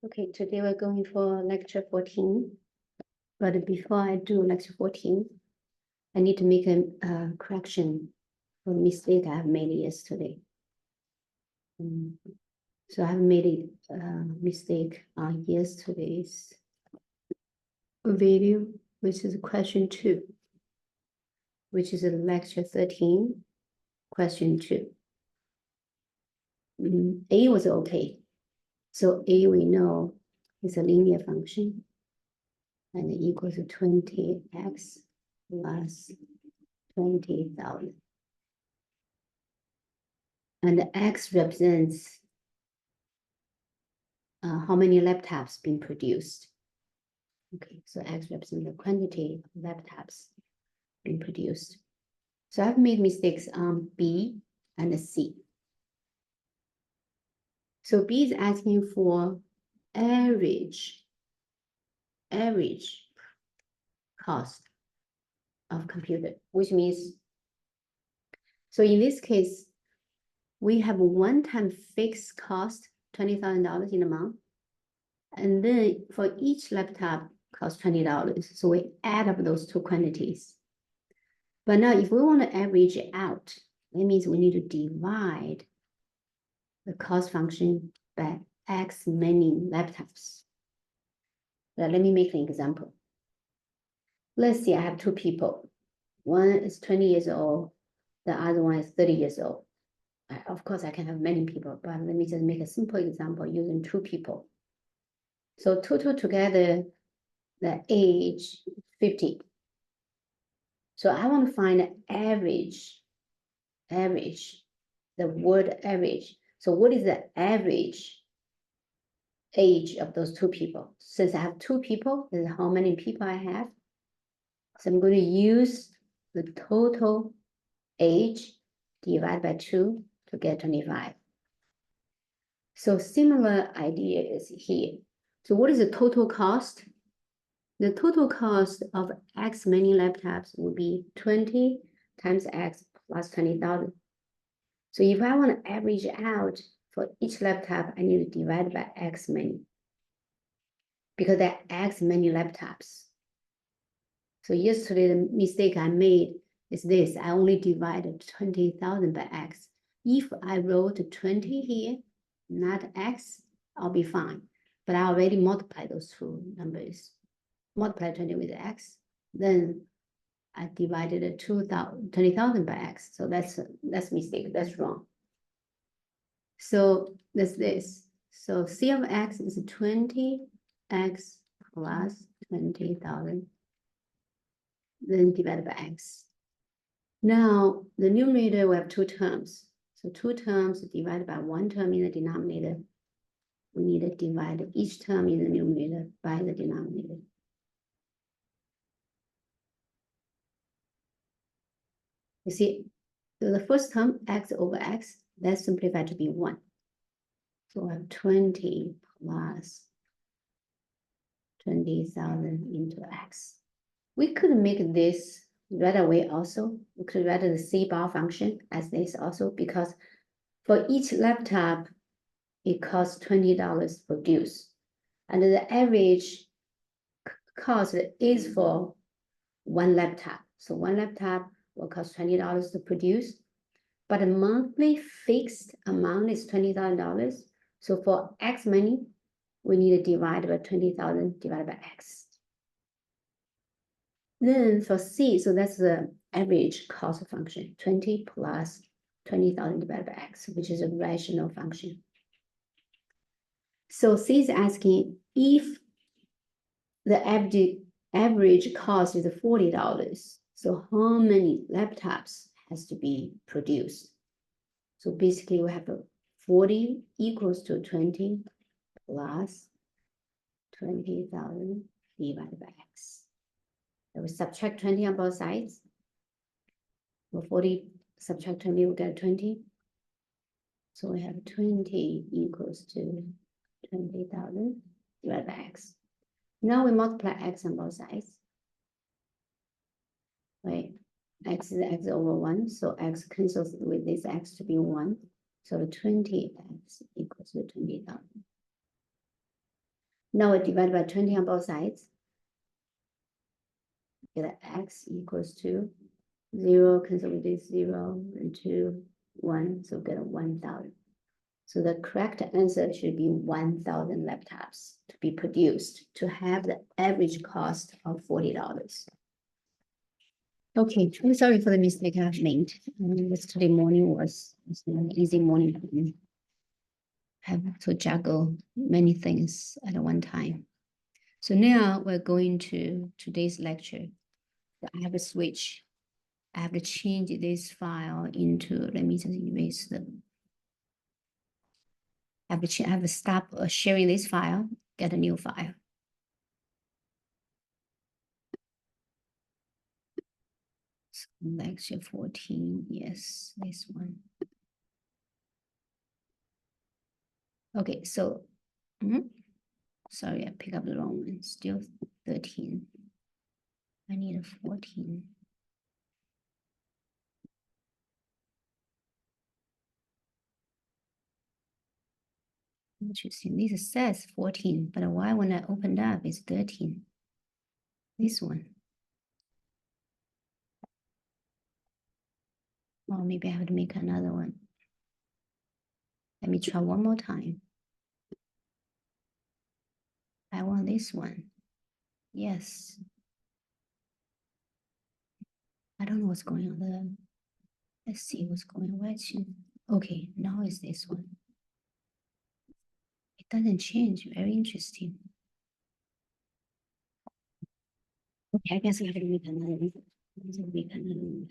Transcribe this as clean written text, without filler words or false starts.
Okay, today we're going for lecture 14. But before I do lecture 14, I need to make a correction for a mistake I have made yesterday. So I have made a mistake on yesterday's video, which is question 2, which is lecture 13, question 2. A was okay. So A we know is a linear function and equals to 20x plus 20,000. And the X represents how many laptops being produced. Okay, so X represents the quantity of laptops being produced. So I've made mistakes on B and C. So B is asking for average cost of computer, which means, so in this case, we have a one-time fixed cost, $20,000 in a month. And then for each laptop costs $20. So we add up those two quantities. But now if we want to average it out, that means we need to divide the cost function by X many laptops. Now, let me make an example. Let's say I have two people. One is 20 years old. The other one is 30 years old. Of course, I can have many people, but let me just make a simple example using two people. So total together, the age 50. So I want to find the average, the word average. So what is the average age of those two people? Since I have two people, this is how many people I have. So I'm going to use the total age divided by 2 to get 25. So similar idea is here. So what is the total cost? The total cost of X many laptops will be 20 times X plus 20,000. So if I want to average out for each laptop, I need to divide by X many, because there are X many laptops. So yesterday, the mistake I made is this. I only divided 20,000 by X. If I wrote 20 here, not X, I'll be fine. But I already multiplied those two numbers. Multiply 20 with X, then I divided 20,000 by X. So that's a mistake, that's wrong. So that's this. So C of X is 20X plus 20,000, then divided by X. Now the numerator, we have two terms. So two terms divided by one term in the denominator. We need to divide each term in the numerator by the denominator. You see, so the first term, X over X, that's simplified to be 1. So I have 20 plus 20,000 into X. We could make this right away also. We could write the C bar function as this also, because for each laptop, it costs $20 to produce. And the average cost is for one laptop. So one laptop will cost $20 to produce, but the monthly fixed amount is $20,000. So for X many, we need to divide by 20,000 divided by X. Then for C, so that's the average cost function, 20 plus 20,000 divided by X, which is a rational function. So C is asking if the average cost is $40. So how many laptops has to be produced? So basically we have 40 equals to 20 plus 20,000 divided by X. So we subtract 20 on both sides. For 40 subtract 20, we get 20. So we have 20 equals to 20,000 divided by X. Now we multiply X on both sides. Right, X is X over 1, so X cancels with this X to be 1. So 20X equals to 20,000. Now we divide by 20 on both sides. Get x equals to 0, cancel with this 0, and 2, 1, so get a 1,000. So the correct answer should be 1,000 laptops to be produced to have the average cost of $40. Okay, I'm sorry for the mistake I've made. Yesterday morning was an easy morning for me. I have to juggle many things at one time. So now we're going to today's lecture. I have a switch. I have to change this file into, let me just erase them. I have to stop sharing this file, get a new file. So lecture 14, yes, this one. Okay, so, sorry, I picked up the wrong one, still 13. I need a 14. Interesting, this says 14, but why when I opened up it's 13? This one. Or maybe I have to make another one. Let me try one more time. I want this one. Yes. I don't know what's going on there. Let's see what's going on. Okay, now it's this one. It doesn't change. Very interesting. Okay, I guess I have to make another one.